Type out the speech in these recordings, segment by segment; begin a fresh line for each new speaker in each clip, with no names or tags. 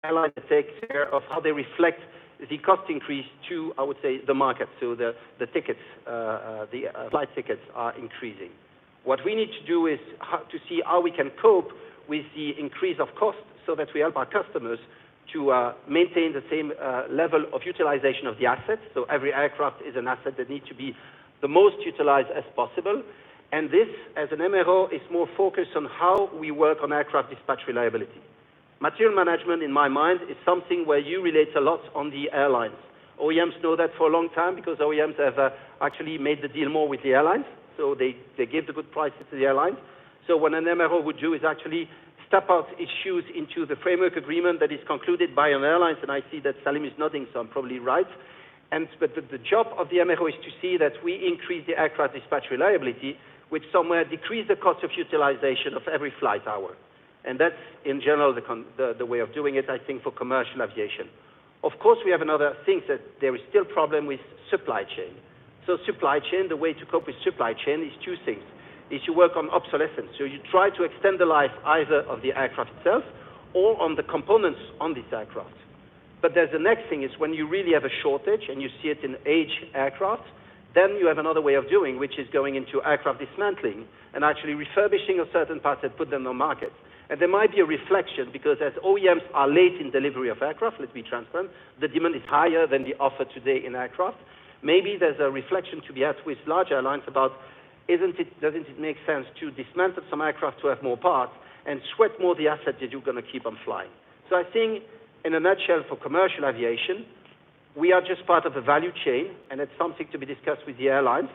airlines take care of how they reflect the cost increase to, I would say, the market. So the tickets, flight tickets are increasing. What we need to do is to see how we can cope with the increase of cost so that we help our customers to maintain the same level of utilization of the assets. So every aircraft is an asset that needs to be the most utilized as possible. And this, as an MRO, is more focused on how we work on aircraft dispatch reliability. Material management, in my mind, is something where you relate a lot on the airlines. OEMs know that for a long time because OEMs have actually made the deal more with the airlines. So they give the good prices to the airlines. So what an MRO would do is actually step out its shoes into the framework agreement that is concluded by an airline, and I see that Salim is nodding, so I'm probably right. But the job of the MRO is to see that we increase the aircraft dispatch reliability, which somewhere decrease the cost of utilization of every flight hour. And that's, in general, the way of doing it, I think, for commercial aviation. Of course, we have another thing that there is still problem with supply chain. So supply chain, the way to cope with supply chain is two things. Is you work on obsolescence. So you try to extend the life either of the aircraft itself or on the components on this aircraft. But there's the next thing is when you really have a shortage and you see it in aged aircraft, then you have another way of doing, which is going into aircraft dismantling and actually refurbishing of certain parts and put them on the market. And there might be a reflection because as OEMs are late in delivery of aircraft, let's be transparent, the demand is higher than the offer today in aircraft. Maybe there's a reflection to be had with large airlines about doesn't it make sense to dismantle some aircraft to have more parts and sweat more the asset that you're going to keep on flying? So I think, in a nutshell, for commercial aviation, we are just part of a value chain, and it's something to be discussed with the airlines,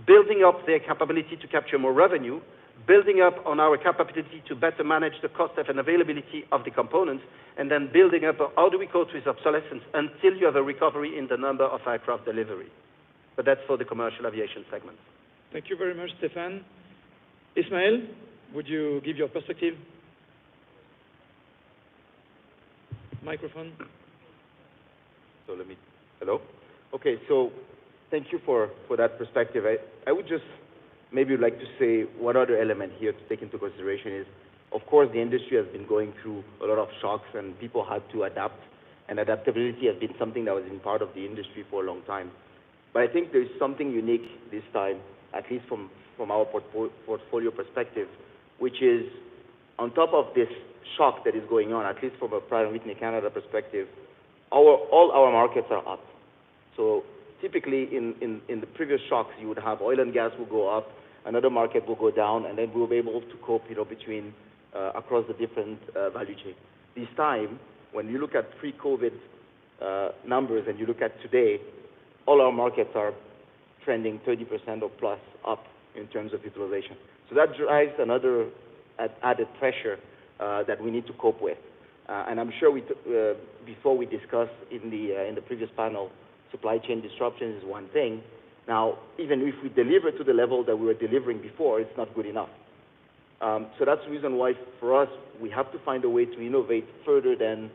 building up their capability to capture more revenue, building up on our capability to better manage the cost of and availability of the components, and then building up how do we cope with obsolescence until you have a recovery in the number of aircraft delivery. But that's for the commercial aviation segment.
Thank you very much, Stéphane. Ismail, would you give your perspective? Microphone.
So hello? Okay, so thank you for that perspective. I would just maybe like to say one other element here to take into consideration is, of course, the industry has been going through a lot of shocks and people had to adapt, and adaptability has been something that was in part of the industry for a long time. But I think there's something unique this time, at least from our portfolio perspective, which is on top of this shock that is going on, at least from a Pratt & Whitney Canada perspective, all our markets are up. So typically in the previous shocks, you would have oil and gas will go up, another market will go down, and then we'll be able to cope, between across the different value chain. This time, when you look at pre-COVID numbers and you look at today, all our markets are trending 30% or plus up in terms of utilization. So that drives another added pressure that we need to cope with. And I'm sure before we discussed in the previous panel, supply chain disruption is one thing. Now, even if we deliver to the level that we were delivering before, it's not good enough. So that's the reason why, for us, we have to find a way to innovate further than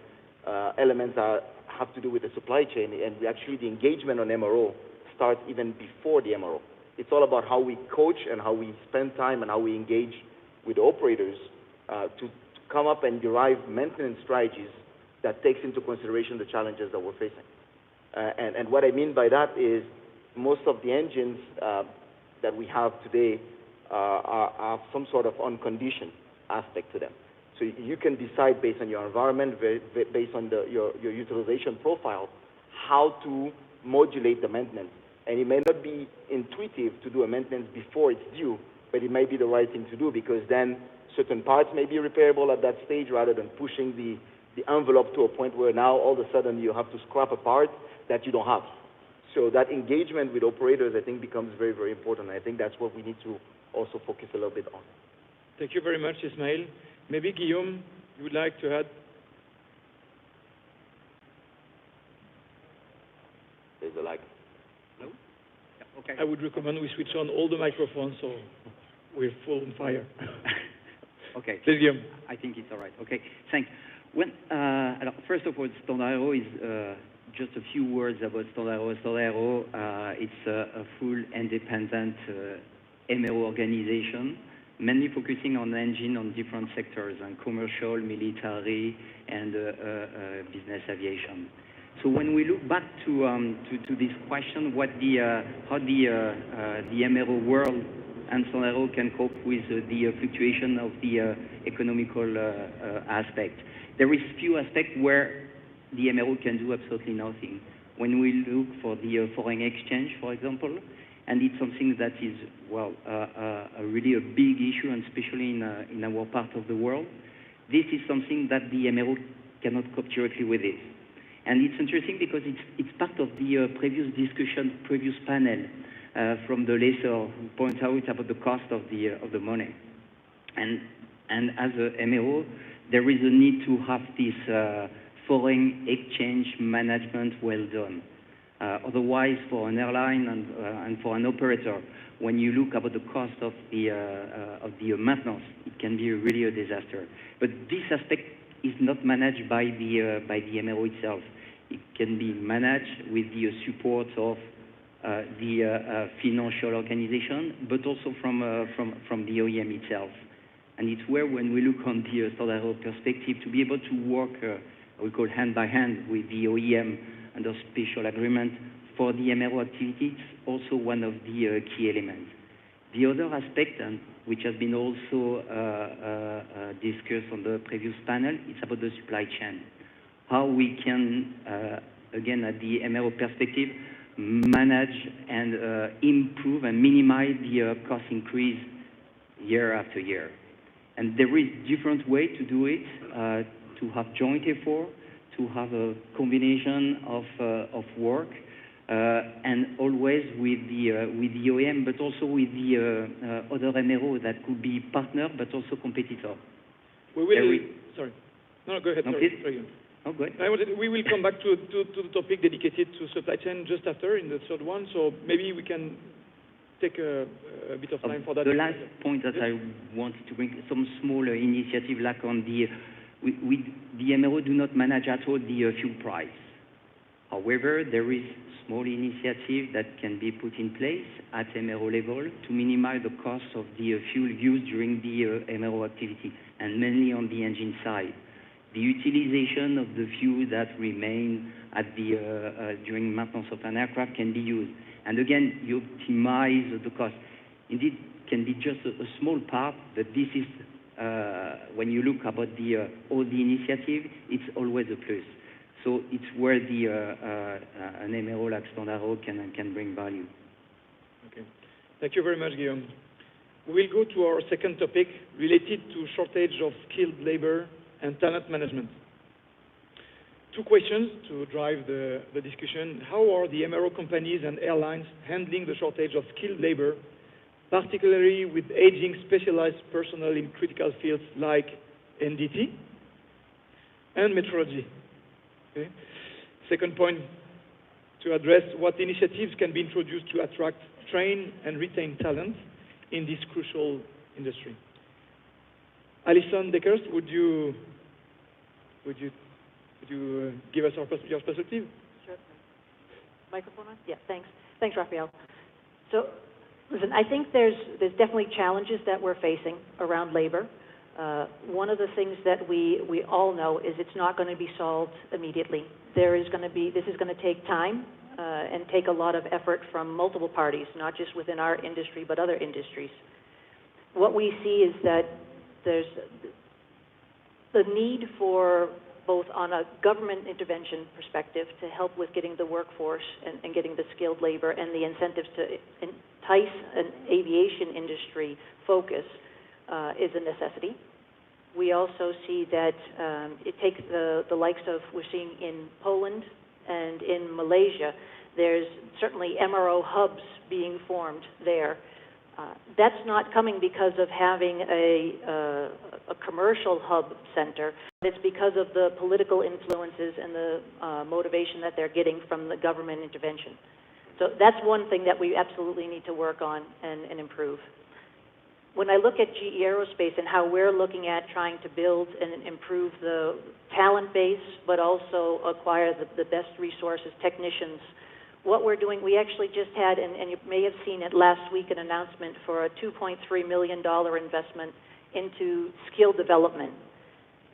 elements that have to do with the supply chain. And actually, the engagement on MRO starts even before the MRO. It's all about how we coach and how we spend time and how we engage with the operators to come up and derive maintenance strategies that takes into consideration the challenges that we're facing. And what I mean by that is most of the engines that we have today are some sort of unconditioned aspect to them. So you can decide based on your environment, based on your utilization profile, how to modulate the maintenance. And it may not be intuitive to do a maintenance before it's due, but it may be the right thing to do because then certain parts may be repairable at that stage rather than pushing the envelope to a point where now all of a sudden you have to scrap a part that you don't have. So that engagement with operators, I think, becomes very, very important. I think that's what we need to also focus a little bit on.
Thank you very much, Ismail. Maybe Guillaume, you would like to add?
There's a lag.
No? Yeah, okay.
I would recommend we switch on all the microphones so we're full on fire.
Okay.
Please, Guillaume.
I think it's all right. Okay, thanks. First of all, StandardAero is just a few words about StandardAero. StandardAero, it's a full independent MRO organization mainly focusing on engine on different sectors, and commercial, military, and business aviation. So when we look back to this question, how the MRO world and Standard can cope with the fluctuation of the economical aspect. There is few aspects where the MRO can do absolutely nothing. When we look for the foreign exchange, for example, and it's something that is, well, really a big issue, and especially in our part of the world, this is something that the MRO cannot cope directly with it. And it's interesting because it's part of the previous discussion, previous panel from the lessor who points out about the cost of the money. And as a MRO, there is a need to have this foreign exchange management well done. Otherwise, for an airline and for an operator, when you look about the cost of the maintenance, it can be really a disaster. But this aspect is not managed by the MRO itself. It can be managed with the support of the financial organization, but also from the OEM itself. And it's where, when we look on the Standard perspective, to be able to work, we call hand by hand with the OEM under special agreement for the MRO activity, it's also one of the key elements. The other aspect, and which has been also discussed on the previous panel, it's about the supply chain. How we can, again, at the MRO perspective, manage and improve and minimize the cost increase year after year. And there is different way to do it, to have joint effort, to have a combination of work, and always with the OEM, but also with the other MRO that could be partner, but also competitor.
We will. Sorry. No, go ahead.
No,
sorry.
please.
Sorry.
Oh, go ahead.
We will come back to the topic dedicated to supply chain just after, in the third one. So maybe we can take a bit of time for that.
The last point that I wanted to bring, some small initiative like on the MRO do not manage at all the fuel price. However, there is small initiative that can be put in place at MRO level to minimize the cost of the fuel used during the MRO activity, and mainly on the engine side. The utilization of the fuel that remain at the during maintenance of an aircraft can be used. And again, you optimize the cost. Indeed, it can be just a small part, but this is, when you look about all the initiative, it's always a plus. So it's where an MRO like Standard can bring value.
Okay. Thank you very much, Guillaume. We will go to our second topic related to shortage of skilled labor and talent management. Two questions to drive the discussion. How are the MRO companies and airlines handling the shortage of skilled labor, particularly with aging specialized personnel in critical fields like NDT and metrology? Okay. Second point, to address what initiatives can be introduced to attract, train, and retain talent in this crucial industry. Alison Deckers, would you give us your perspective?
Sure. Microphone on? Yeah, thanks. Thanks, Raphael. So, listen, I think there's definitely challenges that we're facing around labor. One of the things that we all know is it's not going to be solved immediately. This is going to take time and take a lot of effort from multiple parties, not just within our industry, but other industries. What we see is that there's the need for both on a government intervention perspective to help with getting the workforce and getting the skilled labor and the incentives to entice an aviation industry focus is a necessity. We also see that it takes the likes of, we're seeing in Poland and in Malaysia, there's certainly MRO hubs being formed there. That's not coming because of having a commercial hub center. It's because of the political influences and the motivation that they're getting from the government intervention. So that's one thing that we absolutely need to work on and improve. When I look at GE Aerospace and how we're looking at trying to build and improve the talent base, but also acquire the best resources, technicians, what we're doing, we actually just had, and you may have seen it last week, an announcement for a $2.3 million investment into skill development.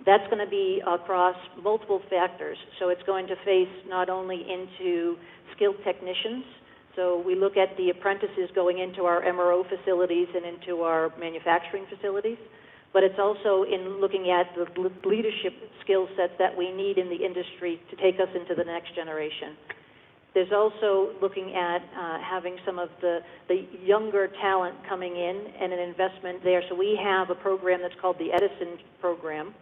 That's going to be across multiple factors. So it's going to face not only into skilled technicians, so we look at the apprentices going into our MRO facilities and into our manufacturing facilities, but it's also in looking at the leadership skill sets that we need in the industry to take us into the next generation. There's also looking at having some of the younger talent coming in and an investment there. So we have a program that's called the Edison program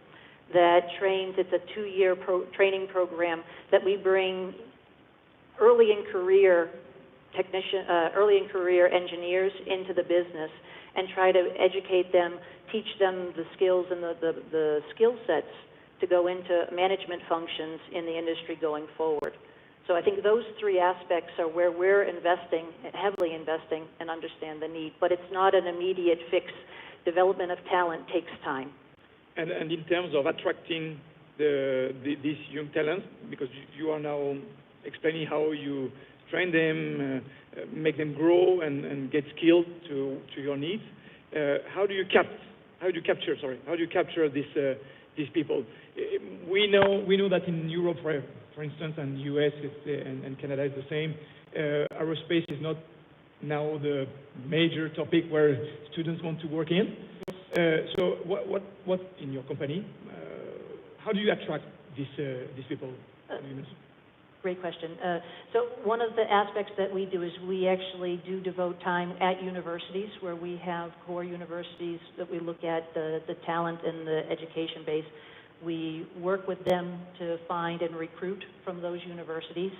that trains, it's a 2-year training program that we bring early in career engineers into the business and try to educate them, teach them the skills and the skill sets to go into management functions in the industry going forward. So I think those 3 aspects are where we're investing, heavily investing, and understand the need. But it's not an immediate fix. Development of talent takes time.
And in terms of attracting these young talents, because you are now explaining how you train them, make them grow and get skilled to your needs. How do you capture these people? We know that in Europe, for instance, and US and Canada is the same. Aerospace is not now the major topic where students want to work in. So what in your company? How do you attract these people?
Great question. So one of the aspects that we do is we actually do devote time at universities where we have core universities that we look at the talent and the education base. We work with them to find and recruit from those universities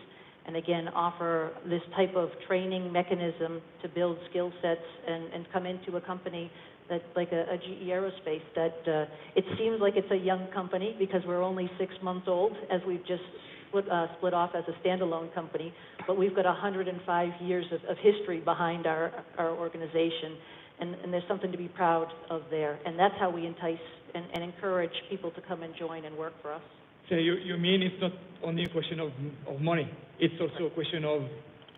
and again offer this type of training mechanism to build skill sets and come into a company that's like a GE Aerospace that it seems like it's a young company because we're only 6 months old as we've just split off as a standalone company, but we've got 105 years of history behind our organization, and there's something to be proud of there. And that's how we entice and encourage people to come and join and work for us.
So you mean it's not only a question of money, it's also a question of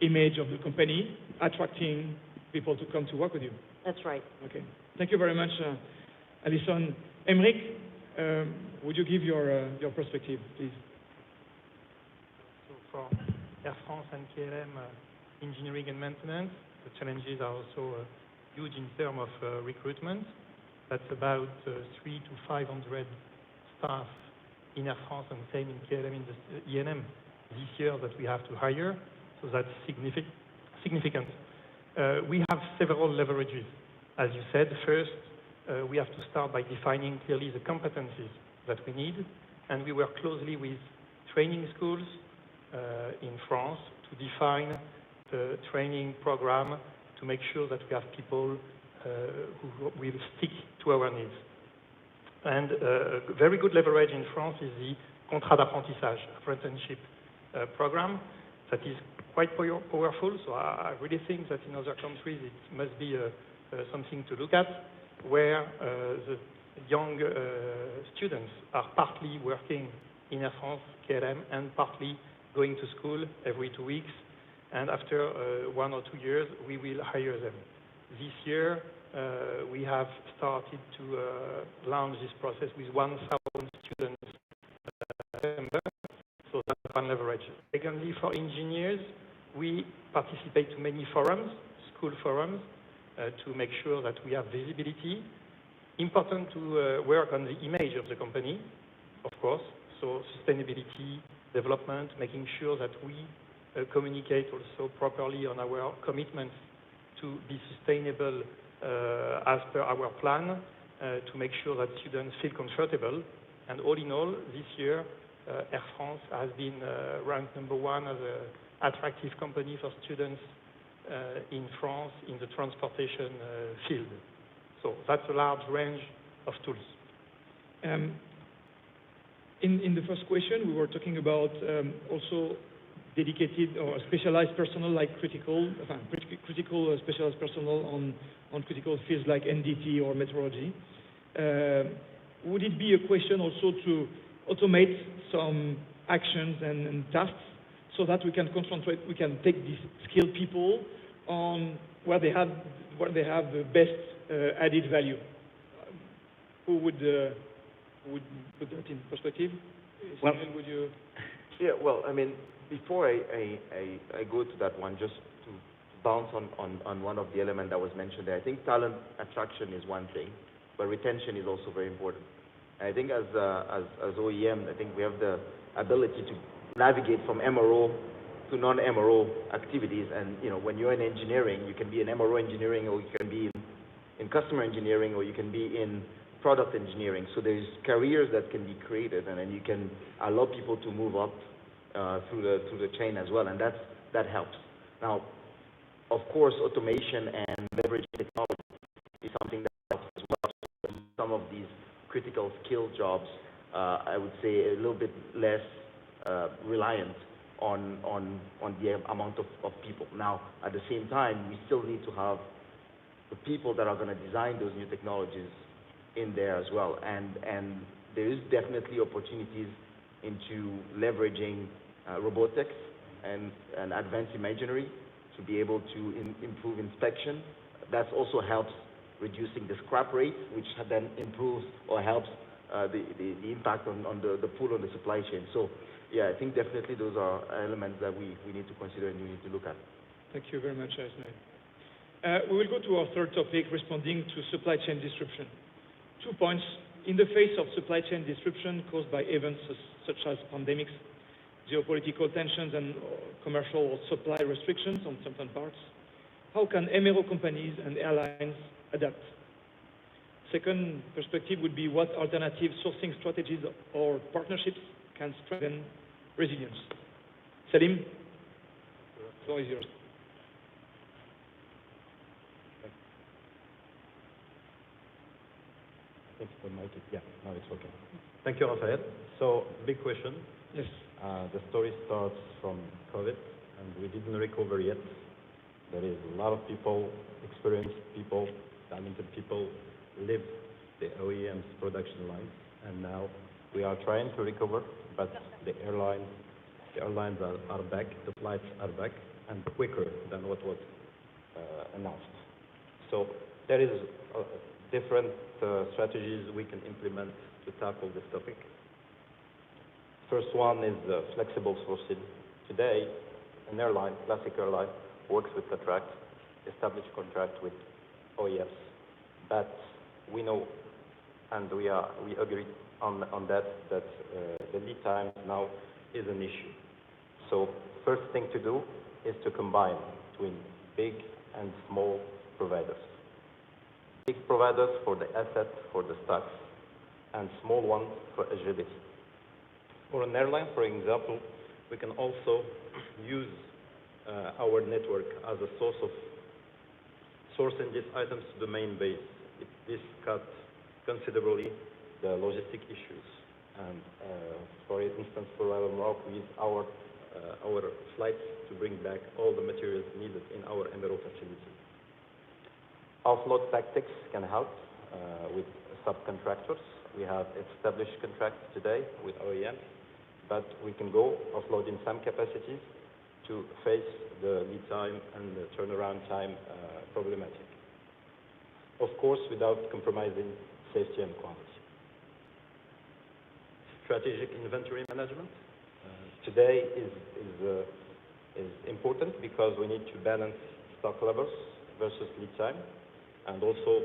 image of the company, attracting people to come to work with you?
That's right.
Okay. Thank you very much, Alison. Emeric, would you give your perspective, please?
For Air France and KLM engineering and maintenance, the challenges are also huge in terms of recruitment. That's about 300 to 500 staff in Air France and same in KLM in the E&M this year that we have to hire, so that's significant. We have several leverages. As you said, first, we have to start by defining clearly the competencies that we need, and we work closely with training schools in France to define the training program to make sure that we have people who will stick to our needs. And a very good leverage in France is the contrat d'apprentissage, apprenticeship program that is quite powerful. So I really think that in other countries it must be something to look at, where the young students are partly working in Air France, KLM, and partly going to school every 2 weeks, and after 1 or 2 years, we will hire them. This year, we have started to launch this process with 1,000 students so that's one leverage. Secondly, for engineers, we participate to many forums, school forums, to make sure that we have visibility. Important to work on the image of the company, of course, so sustainability, development, making sure that we communicate also properly on our commitments to be sustainable as per our plan, to make sure that students feel comfortable. And all in all, this year, Air France has been ranked #1 as an attractive company for students in France in the transportation field. So that's a large range of tools.
In the first question, we were talking about also dedicated or specialized personnel like critical specialized personnel on critical fields like NDT or meteorology. Would it be a question also to automate some actions and tasks so that we can concentrate, we can take these skilled people on where they have the best added value. Who would put that in perspective?
Well,
Samuel, would you?
Yeah, well, I mean, before I go to that one, just to bounce on one of the elements that was mentioned there, I think talent attraction is one thing, but retention is also very important. I think as OEM, I think we have the ability to navigate from MRO to non-MRO activities. And when you're in engineering, you can be in MRO engineering, or you can be in customer engineering, or you can be in product engineering. So there's careers that can be created, and then you can allow people to move up through the chain as well, and that helps. Now, of course, automation and leveraging technology is something that helps as well. So some of these critical skill jobs, I would say, a little bit less reliant on the amount of people. Now, at the same time, we still need to have the people that are going to design those new technologies in there as well. And there is definitely opportunities into leveraging robotics and advanced imagery to be able to improve inspection. That also helps reducing the scrap rate, which then improves or helps the impact on the pull on the supply chain. So, yeah, I think definitely those are elements that we need to consider and we need to look at.
Thank you very much, Asmai. We will go to our third topic, responding to supply chain disruption. 2 points. In the face of supply chain disruption caused by events such as pandemics, geopolitical tensions, and commercial or supply restrictions on certain parts, how can MRO companies and airlines adapt? Second perspective would be what alternative sourcing strategies or partnerships can strengthen resilience. Salim, the floor is yours.
Thanks for mic. Yeah, now it's working. Thank you, Raphael. So, big question.
Yes.
The story starts from COVID, and we didn't recover yet. There is a lot of people, experienced people, talented people, live the OEM's production lines, and now we are trying to recover, but the airlines are back, the flights are back, and quicker than what was announced. So there is different strategies we can implement to tackle this topic. First one is flexible sourcing. Today, an airline, classic airline, works with contract, established contract with OEMs, but we know, and we agree on that the lead time now is an issue. So first thing to do is to combine between big and small providers. Big providers for the assets, for the stocks, and small ones for agility. For an airline, for example, we can also use our network as a source of sourcing these items to the main base. This cuts considerably the logistic issues. And for instance, for Morocco, we use our flights to bring back all the materials needed in our MRO facility. Offload tactics can help with subcontractors. We have established contracts today with OEMs, but we can go offloading some capacities to face the lead time and the turnaround time problematic. Of course, without compromising safety and quality. Strategic inventory management today is important because we need to balance stock levels versus lead time, and also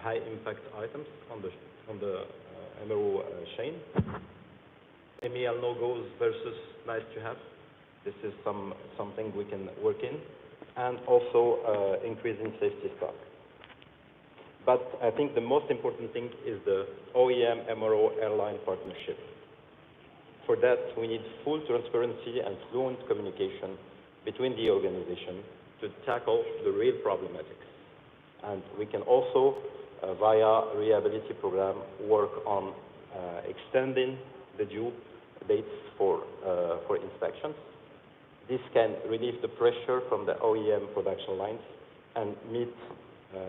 high impact items on the MRO chain. MEL no-goes versus nice to have. This is something we can work in, and also increasing safety stock. But I think the most important thing is the OEM MRO airline partnership. For that, we need full transparency and fluent communication between the organization to tackle the real problematics. And we can also, via reliability program, work on extending the due dates for inspections. This can relieve the pressure from the OEM production lines and meet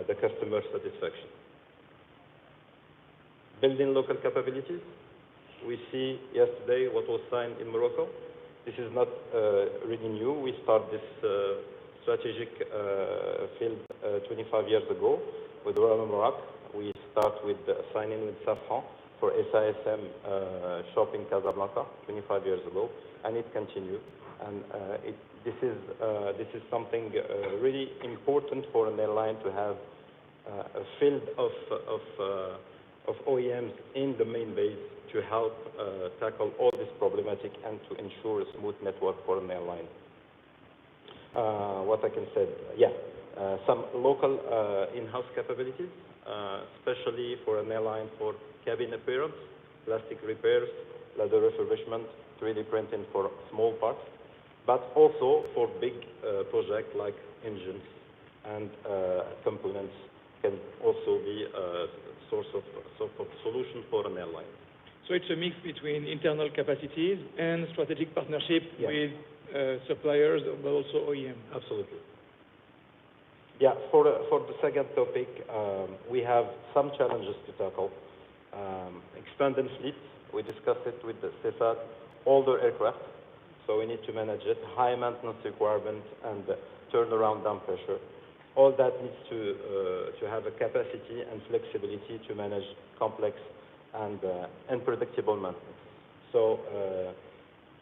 the customer satisfaction. Building local capabilities. We see yesterday what was signed in Morocco. This is not really new. We started this strategic field 25 years ago with Royal Maroc. We start with signing with Safran for SASM shop in Casablanca 25 years ago, and it continued. And this is something really important for an airline to have a field of OEMs in the main base to help tackle all this problematic and to ensure a smooth network for an airline. What I can say, some local in-house capabilities, especially for an airline for cabin appearance, plastic repairs, leather refurbishment, 3D printing for small parts, but also for big projects like engines and components can also be a source of solution for an airline.
So it's a mix between internal capacities and strategic partnership with suppliers, but also OEM.
Absolutely. Yeah, for the second topic, we have some challenges to tackle. Expanded fleet, we discussed it with the CEFAT, older aircraft, so we need to manage it, high maintenance requirement and turnaround down pressure. All that needs to have a capacity and flexibility to manage complex and unpredictable maintenance. So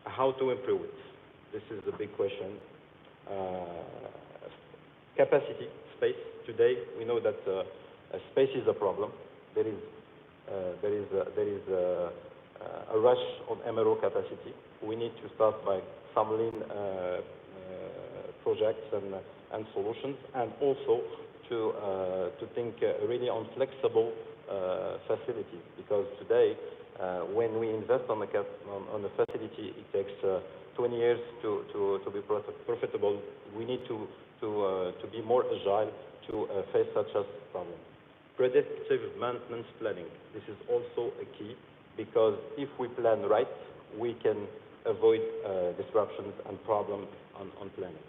how to improve it? This is the big question. Capacity, space. Today, we know that space is a problem. There is a rush on MRO capacity. We need to start by some lean projects and solutions, and also to think really on flexible facilities. Because today, when we invest on a facility, it takes 20 years to be profitable. We need to be more agile to face such a problem. Predictive maintenance planning. This is also a key, because if we plan right, we can avoid disruptions and problems on planning.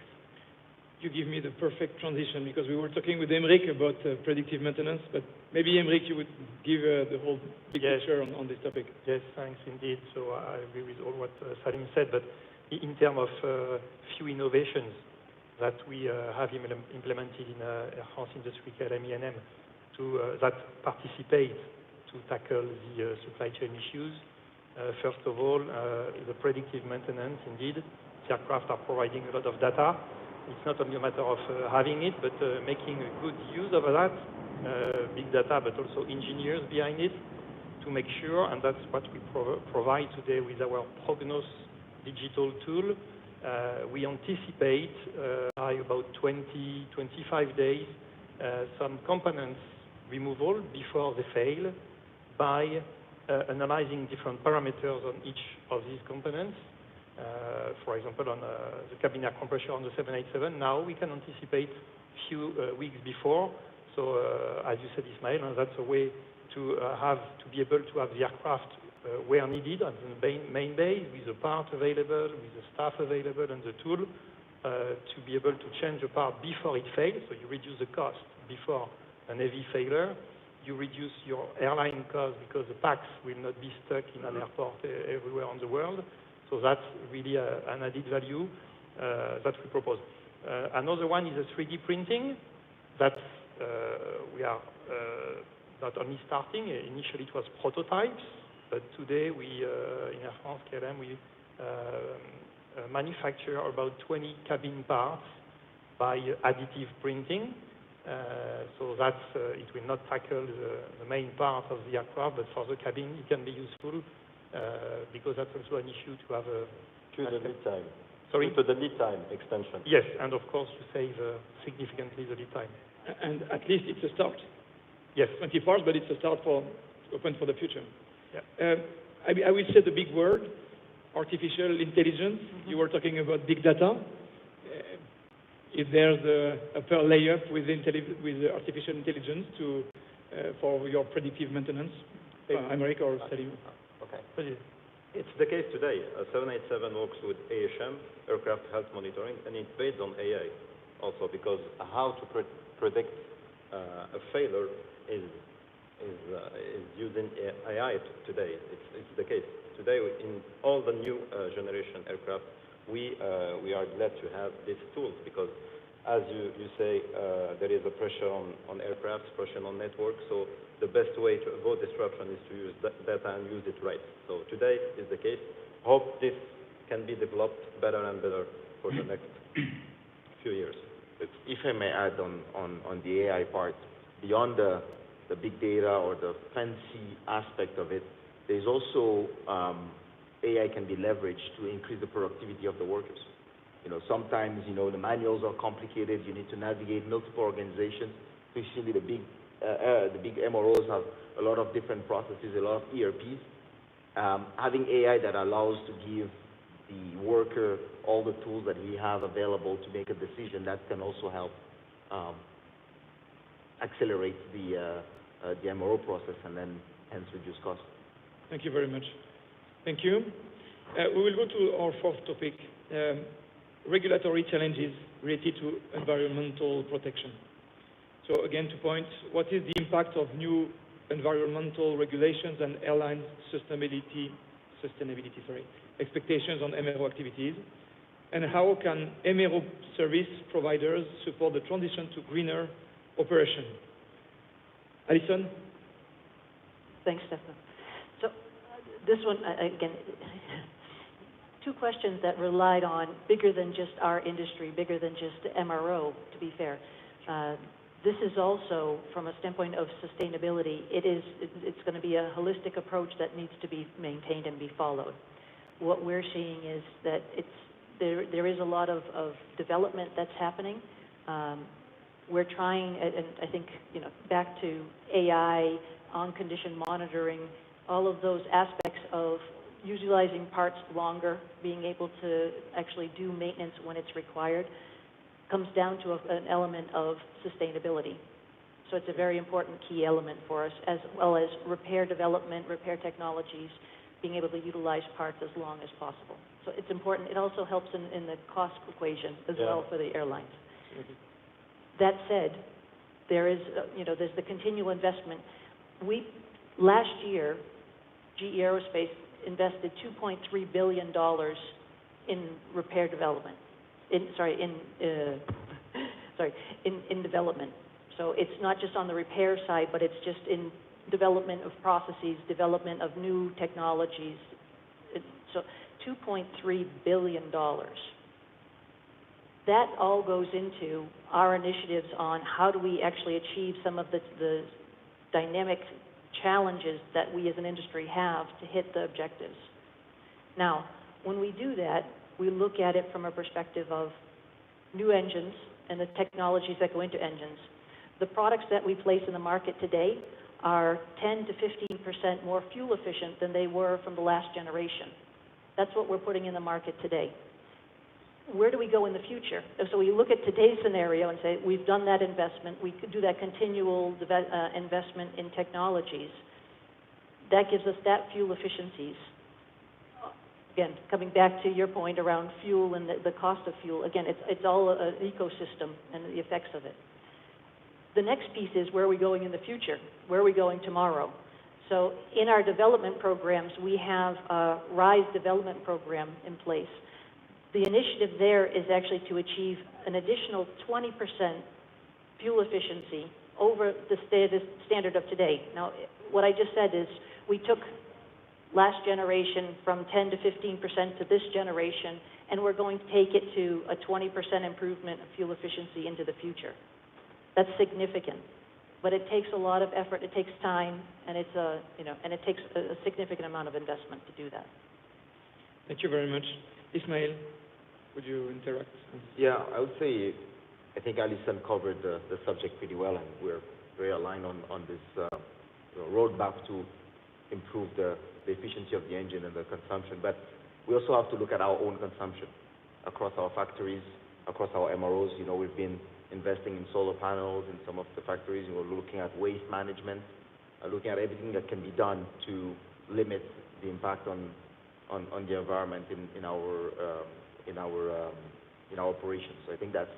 You give me the perfect transition, because we were talking with Emeric about predictive maintenance, but maybe Emeric, you would give the whole big picture on this topic.
Yes, thanks indeed. So I agree with all what Salim said, but in terms of few innovations that we have implemented in Air France Industrie KLM E&M that participate to tackle the supply chain issues. First of all, the predictive maintenance, indeed. The aircraft are providing a lot of data. It's not only a matter of having it, but making a good use of that, big data, but also engineers behind it to make sure, and that's what we provide today with our Prognos digital tool. We anticipate by about 20-25 days some components removal before they fail by analyzing different parameters on each of these components. For example, on the cabin air compressor on the 787, now we can anticipate few weeks before. So as you said, Ismail, that's a way to be able to have the aircraft where needed on the main base, with the part available, with the staff available, and the tool to be able to change a part before it fails. So you reduce the cost before an heavy failure. You reduce your airline cost because the packs will not be stuck in an airport everywhere on the world. So that's really an added value that we propose. Another one is a 3D printing that we are not only starting. Initially, it was prototypes, but today we in Air France KLM we manufacture about 20 cabin parts by additive printing. So that's it will not tackle the main part of the aircraft, but for the cabin it can be useful because that's also an issue to have a
the lead time.
Sorry?
To the lead time extension.
Yes, and of course to save significantly the lead time.
And at least it's a start.
Yes.
20 parts, but it's a start for open for the future.
Yeah.
I will say the big word, artificial intelligence. Mm-hmm. You were talking about big data. If there's a upper layer with artificial intelligence for your predictive maintenance, Emeric or Salim?
Okay. It's the case today. A 787 works with AHM, aircraft health monitoring, and it's based on AI also, because how to predict a failure is is using AI today. It's the case. Today, in all the new generation aircraft, we are glad to have these tools because, as you say, there is a pressure on aircraft, pressure on network. So the best way to avoid disruption is to use data and use it right. So today is the case. Hope this can be developed better and better for the next few years.
If I may add on the AI part, beyond the big data or the fancy aspect of it, there's also AI can be leveraged to increase the productivity of the workers. Sometimes, the manuals are complicated. You need to navigate multiple organizations, especially the big MROs have a lot of different processes, a lot of ERPs. Having AI that allows to give the worker all the tools that we have available to make a decision, that can also help accelerate the MRO process and then hence reduce costs.
Thank you very much. Thank you. We will go to our fourth topic, regulatory challenges related to environmental protection. So again, to point, what is the impact of new environmental regulations and airline sustainability expectations on MRO activities? And how can MRO service providers support the transition to greener operation? Alison?
Thanks, Stefano. So this one, again, two questions that relied on bigger than just our industry, bigger than just MRO, to be fair. This is also, from a standpoint of sustainability, it's going to be a holistic approach that needs to be maintained and be followed. What we're seeing is that there is a lot of development that's happening. We're trying, and I think, back to AI, on-condition monitoring, all of those aspects of utilizing parts longer, being able to actually do maintenance when it's required, comes down to an element of sustainability. So it's a very important key element for us, as well as repair development, repair technologies, being able to utilize parts as long as possible. So it's important. It also helps in the cost equation as well for the airlines. That said, there's the continual investment. Last year, GE Aerospace invested $2.3 billion in repair development. In development. So it's not just on the repair side, but it's just in development of processes, development of new technologies. So $2.3 billion. That all goes into our initiatives on how do we actually achieve some of the dynamic challenges that we as an industry have to hit the objectives. Now, when we do that, we look at it from a perspective of new engines and the technologies that go into engines. The products that we place in the market today are 10 to 15% more fuel efficient than they were from the last generation. That's what we're putting in the market today. Where do we go in the future? So we look at today's scenario and say, we've done that investment. We could do that continual investment in technologies. That gives us that fuel efficiencies. Again, coming back to your point around fuel and the cost of fuel, again, it's all an ecosystem and the effects of it. The next piece is where are we going in the future? Where are we going tomorrow? So in our development programs, we have a RISE development program in place. The initiative there is actually to achieve an additional 20% fuel efficiency over the standard of today. Now, what I just said is we took last generation from 10 to 15% to this generation, and we're going to take it to a 20% improvement of fuel efficiency into the future. That's significant, but it takes a lot of effort. It takes time, and it takes a significant amount of investment to do that.
Thank you very much. Ismail, would you interact?
Yeah, I would say, I think Alison covered the subject pretty well, and we're very aligned on this roadmap to improve the efficiency of the engine and the consumption. But we also have to look at our own consumption across our factories, across our MROs. We've been investing in solar panels in some of the factories. We're looking at waste management, looking at everything that can be done to limit the impact on the environment in our operations. So I think that's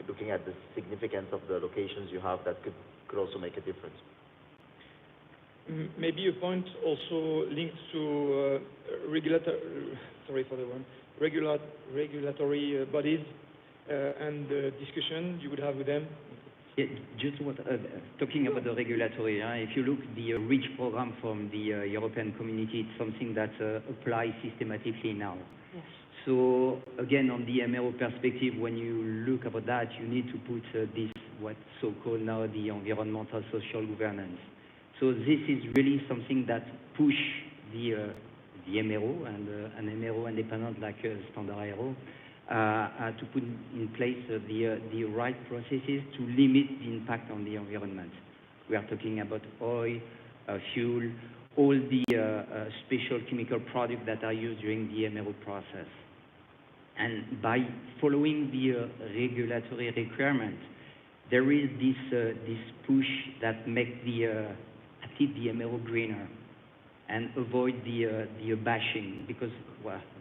looking at the significance of the locations you have that could also make a difference.
Maybe a point also linked to regulatory bodies and the discussion you would have with them.
Yeah, just what, talking about the regulatory, if you look the REACH program from the European Community, it's something that applies systematically now.
Yes.
So again, on the MRO perspective, when you look about that, you need to put this, what's so-called now the environmental social governance. So this is really something that push the MRO and an MRO independent like Standard Aero to put in place the right processes to limit the impact on the environment. We are talking about oil, fuel, all the special chemical products that are used during the MRO process. And by following the regulatory requirement, there is this push that makes at least the MRO greener and avoid the bashing, because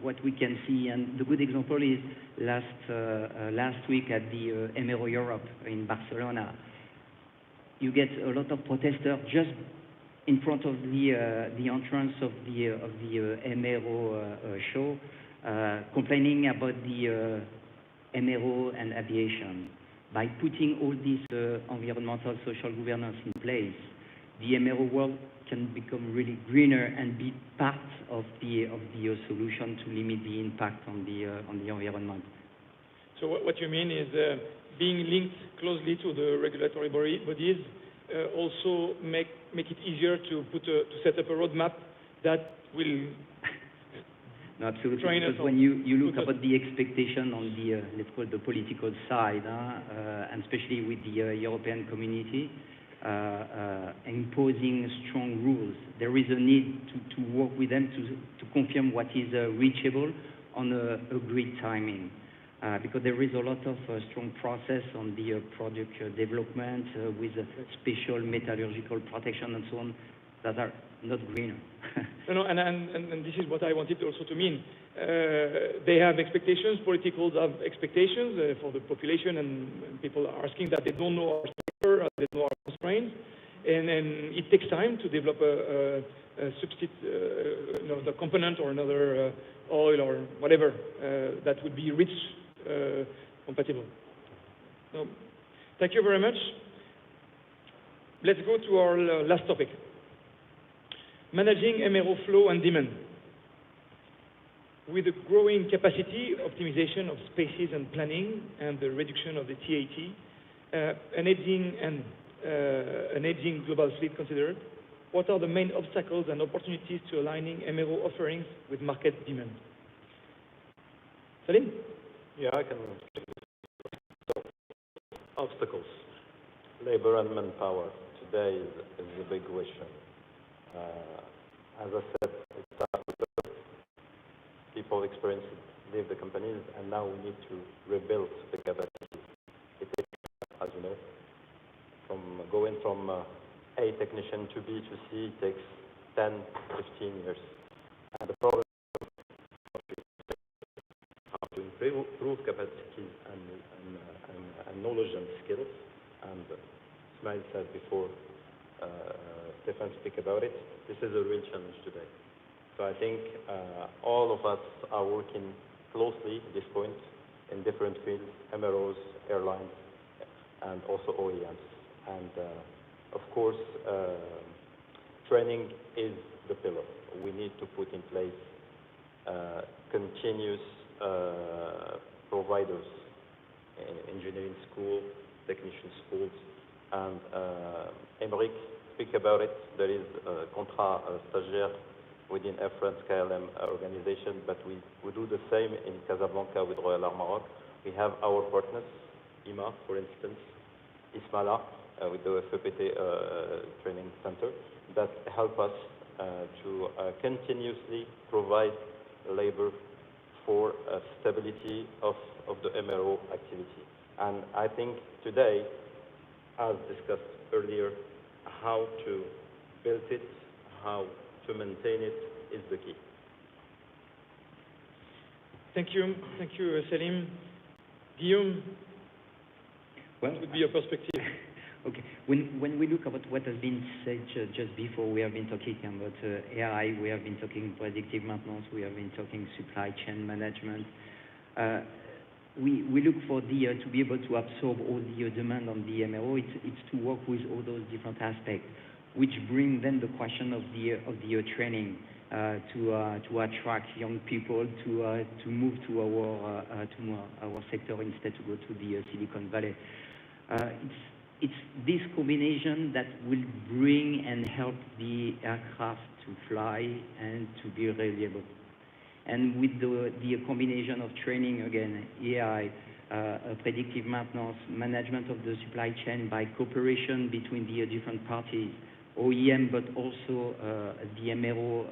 what we can see, and the good example is last week at the MRO Europe in Barcelona, you get a lot of protesters just in front of the entrance of the MRO show, complaining about the MRO and aviation. By putting all these environmental social governance in place, the MRO world can become really greener and be part of the solution to limit the impact on the environment.
So what you mean is being linked closely to the regulatory bodies also make it easier to set up a roadmap that will.
No, absolutely. Because when you look about the expectation on the let's call it the political side, and especially with the European Community. Imposing strong rules. There is a need to work with them to confirm what is reachable on a agreed timing. Because there is a lot of strong process on the product development with special metallurgical protection and so on that are not greener.
And this is what I wanted also to mean. They have expectations, politicals have expectations for the population, and people are asking that they don't know our sector, they don't know our constraints, and it takes time to develop a substitute, the component or another oil or whatever that would be REACH compatible. So, thank you very much. Let's go to our last topic. Managing MRO flow and demand. With the growing capacity, optimization of spaces and planning, and the reduction of the TAT, an aging global fleet considered, what are the main obstacles and opportunities to aligning MRO offerings with market demand? Salim?
Yeah, I can. So, obstacles. Labor and manpower today is a big question. As I said, it starts with people experience leave the companies, and now we need to rebuild the capacity. It takes, as you know, from going from A technician to B to C takes 10, 15 years. And the problem is how to improve capacities and knowledge and skills. And Ismail said before, Stefan speak about it. This is a real challenge today. So I think all of us are working closely at this point in different fields, MROs, airlines, and also OEMs. And of course, training is the pillar. We need to put in place continuous providers, engineering school, technician schools, and Emmerich speak about it. There is a contrat stagiaire within Air France KLM organization, but we do the same in Casablanca with Royal Air Maroc. We have our partners, IMA, for instance, Ismala, with the FEPT training center, that help us to continuously provide labor for stability of the MRO activity. And I think today, as discussed earlier, how to build it, how to maintain it is the key.
Thank you, Salim. Guillaume,
what
would be your perspective?
Okay. When we look at what has been said just before, we have been talking about AI, we have been talking predictive maintenance, we have been talking supply chain management. We look for to be able to absorb all the demand on the MRO. It's to work with all those different aspects, which bring then the question of the training to attract young people to move to our sector instead to go to the Silicon Valley. It's this combination that will bring and help the aircraft to fly and to be reliable. And with the combination of training, again, AI, predictive maintenance, management of the supply chain by cooperation between the different parties, OEM, but also the MRO,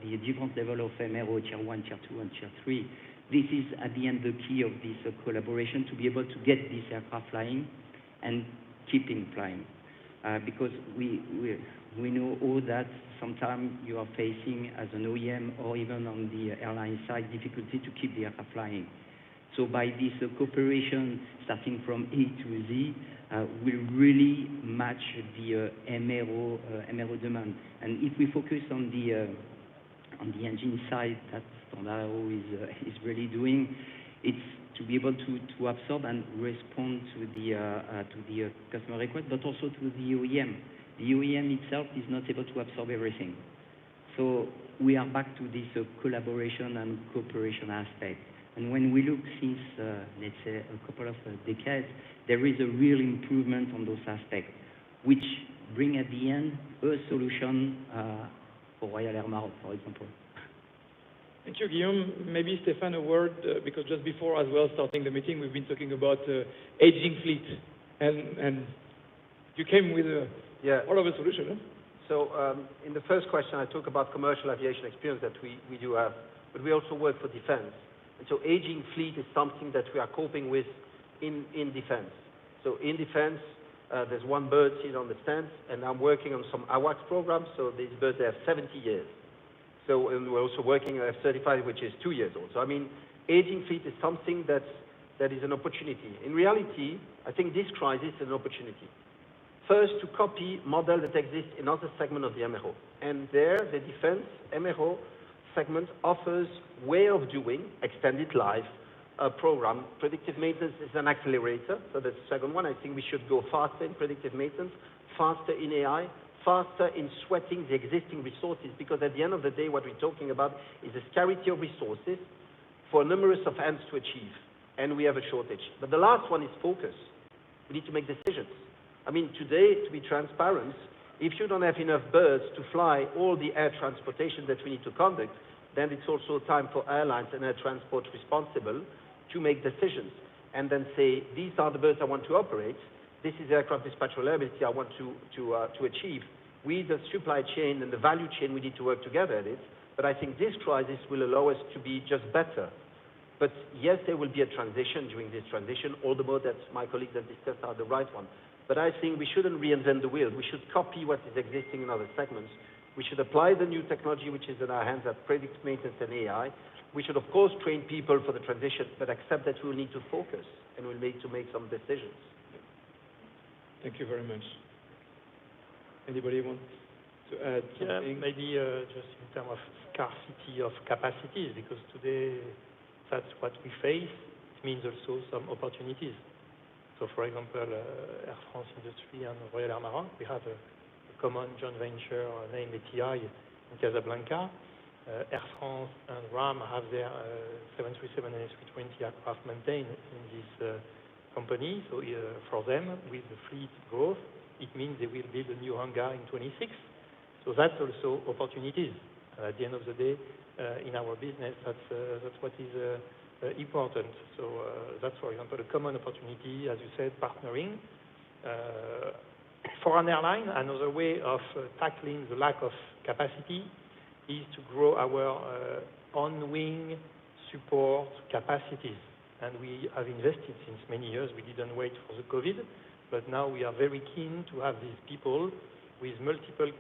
the different level of MRO, Tier 1, Tier 2, and Tier 3. This is, at the end, the key of this collaboration to be able to get this aircraft flying and keeping flying. Because we know all that sometimes you are facing as an OEM or even on the airline side difficulty to keep the aircraft flying. So by this cooperation starting from A to Z, will really match the MRO demand. And if we focus on the engine side, that Standard is really doing, it's to be able to absorb and respond to the customer request, but also to the OEM. The OEM itself is not able to absorb everything. So we are back to this collaboration and cooperation aspect. And when we look since, let's say, a couple of decades, there is a real improvement on those aspects, which bring at the end a solution for Royal Air Maroc, for example.
Thank you, Guillaume. Maybe, Stéphane, a word, because just before as well, starting the meeting, we've been talking about aging fleet. And you came with all of a solution, huh?
So in the first question, I talk about commercial aviation experience that we do have, but we also work for defense. And so aging fleet is something that we are coping with in defense. So in defense, there's one bird sitting on the stand, and I'm working on some AWACS programs, so these birds, they have 70 years. So, and we're also working on F-35, which is 2 years old. So, I mean, aging fleet is something that is an opportunity. In reality, I think this crisis is an opportunity. First, to copy model that exists in other segment of the MRO. And there, the defense MRO segment offers way of doing extended life program. Predictive maintenance is an accelerator. So that's the second one. I think we should go faster in predictive maintenance, faster in AI, faster in sweating the existing resources, because at the end of the day, what we're talking about is a scarcity of resources for numerous of hands to achieve, and we have a shortage. But the last one is focus. We need to make decisions. I mean, today, to be transparent, if you don't have enough birds to fly all the air transportation that we need to conduct, then it's also time for airlines and air transport responsible to make decisions and then say, these are the birds I want to operate. This is aircraft dispatch reliability I want to achieve. We, the supply chain and the value chain, we need to work together at it. But I think this crisis will allow us to be just better. But yes, there will be a transition during this transition. All the more that my colleagues have discussed are the right one. But I think we shouldn't reinvent the wheel. We should copy what is existing in other segments. We should apply the new technology which is in our hands at predictive maintenance and AI. We should, of course, train people for the transition, but accept that we will need to focus and we'll need to make some decisions.
Thank you very much. Anybody want to add something?
Yeah, maybe just in terms of scarcity of capacities, because today that's what we face. It means also some opportunities. So, for example, Air France Industrie and Royal Air Maroc, we have a common joint venture named ETI in Casablanca. Air France and RAM have their 737 and A320 aircraft maintained in this company. So for them, with the fleet growth, it means they will build a new hangar in 26. So that's also opportunities. At the end of the day, in our business, that's what is important. So that's, for example, a common opportunity, as you said, partnering. For an airline, another way of tackling the lack of capacity is to grow our on-wing support capacities. And we have invested since many years. We didn't wait for the COVID, but now we are very keen to have these people with multiple,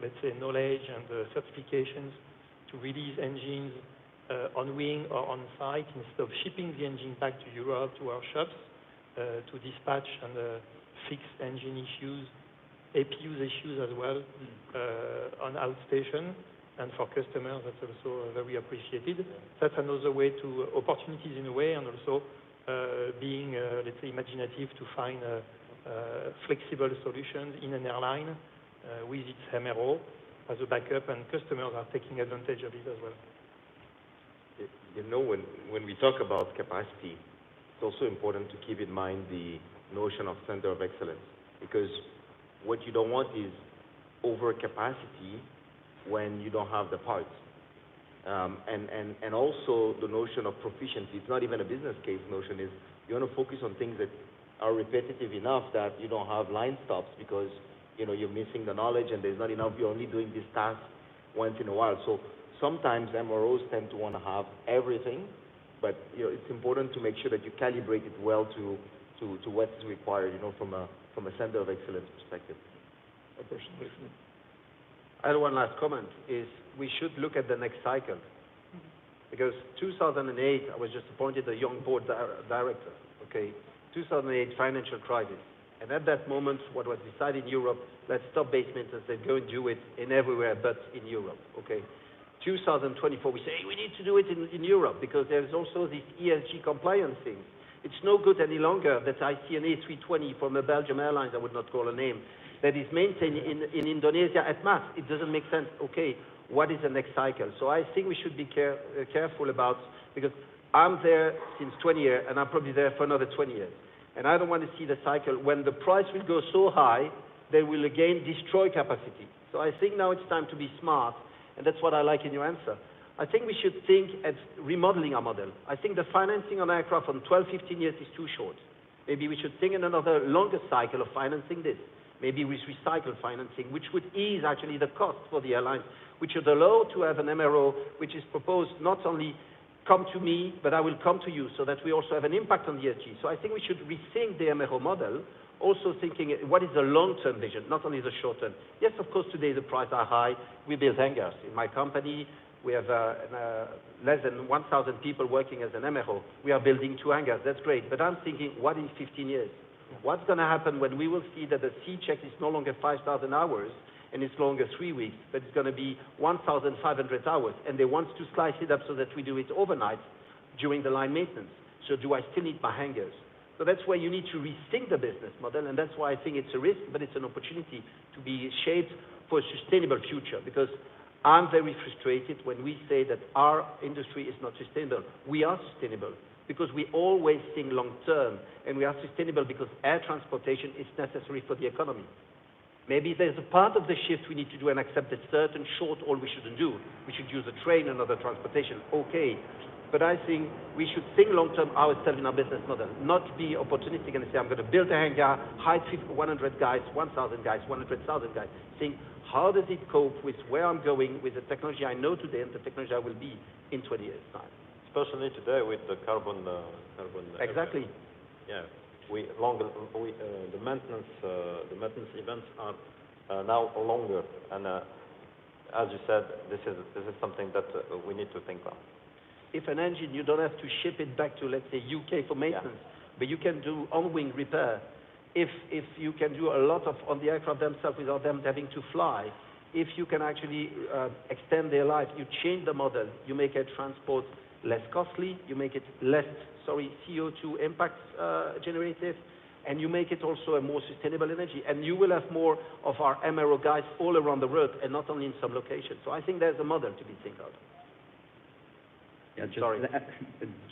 let's say, knowledge and certifications to release engines on wing or on site instead of shipping the engine back to Europe, to our shops, to dispatch and fix engine issues, APUs issues as well on outstation. And for customers, that's also very appreciated. That's another way to opportunities in a way, and also being, let's say, imaginative to find flexible solutions in an airline with its MRO as a backup, and customers are taking advantage of it as well.
You know, when we talk about capacity, it's also important to keep in mind the notion of center of excellence, because what you don't want is overcapacity when you don't have the parts. And also the notion of proficiency, it's not even a business case notion, is you want to focus on things that are repetitive enough that you don't have line stops because, you know, you're missing the knowledge and there's not enough, you're only doing this task once in a while. So sometimes MROs tend to want to have everything, but, you know, it's important to make sure that you calibrate it well to what is required, you know, from a center of excellence perspective.
I have one last comment, is we should look at the next cycle. Because 2008, I was just appointed a young board director, okay? 2008 financial crisis. And at that moment, what was decided in Europe, let's stop base maintenance and go and do it in everywhere but in Europe, okay? 2024, we say, hey, we need to do it in Europe because there's also this ESG compliance thing. It's no good any longer that I see an A320 from a Belgium Airlines, I would not call a name, that is maintained in Indonesia at mass. It doesn't make sense. Okay, what is the next cycle? So I think we should be careful about, because I'm there since 20 years, and I'm probably there for another 20 years. And I don't want to see the cycle when the price will go so high, they will again destroy capacity. So I think now it's time to be smart, and that's what I like in your answer. I think we should think at remodeling our model. I think the financing on aircraft on 12, 15 years is too short. Maybe we should think in another longer cycle of financing this. Maybe with recycle financing, which would ease actually the cost for the airlines, which would allow to have an MRO, which is proposed not only come to me, but I will come to you, so that we also have an impact on the ESG. So I think we should rethink the MRO model, also thinking what is the long-term vision, not only the short-term. Yes, of course, today the prices are high. We build hangars. In my company, we have less than 1,000 people working as an MRO. We are building 2 hangars. That's great. But I'm thinking, what in 15 years? What's going to happen when we will see that the C-check is no longer 5,000 hours and it's longer 3 weeks, but it's going to be 1,500 hours, and they want to slice it up so that we do it overnight during the line maintenance. So do I still need my hangars? So that's where you need to rethink the business model, and that's why I think it's a risk, but it's an opportunity to be shaped for a sustainable future, because I'm very frustrated when we say that our industry is not sustainable. We are sustainable because we always think long term, and we are sustainable because air transportation is necessary for the economy. Maybe there's a part of the shift we need to do and accept that certain short haul we shouldn't do. We should use a train and other transportation, okay. But I think we should think long term ourselves in our business model, not be opportunistic and say, I'm going to build a hangar, hire 100 guys, 1,000 guys, 100,000 guys. Think, how does it cope with where I'm going, with the technology I know today and the technology I will be in 20 years' time?
Especially today with the carbon.
Exactly.
Yeah, the maintenance events are now longer, and as you said, this is something that we need to think on.
If an engine, you don't have to ship it back to, let's say, UK for maintenance, but you can do on-wing repair. If you can do a lot of on the aircraft themselves without them having to fly, if you can actually extend their life, you change the model, you make air transport less costly, you make it less, CO2 impact generative, and you make it also a more sustainable energy. And you will have more of our MRO guys all around the world and not only in some locations. So I think there's a model to be think of.
Yeah,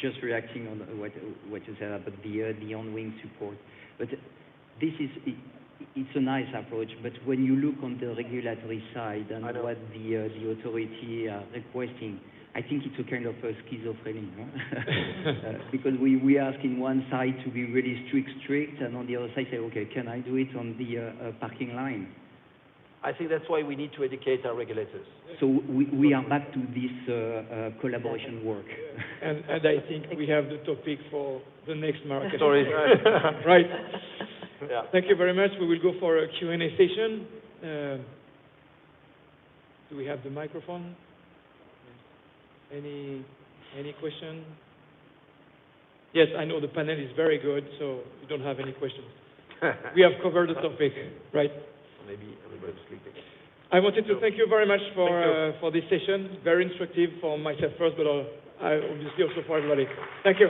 just reacting on what you said about the on-wing support. But it's a nice approach, but when you look on the regulatory side and what the authority are requesting, I think it's a kind of a schizophrenia, no? Because we ask in one side to be really strict, and on the other side say, okay, can I do it on the parking line?
I think that's why we need to educate our regulators.
So we are back to this collaboration work.
And I think we have the topic for the next Marrakech.
Sorry.
Right.
Yeah.
Thank you very much. We will go for a Q&A session. Do we have the microphone? Any question? Yes, I know the panel is very good, so you don't have any questions. we have covered the topic, right?
Maybe everybody's sleeping.
I wanted to thank you very much for this session. Very instructive for myself first, but obviously also for everybody. Thank you.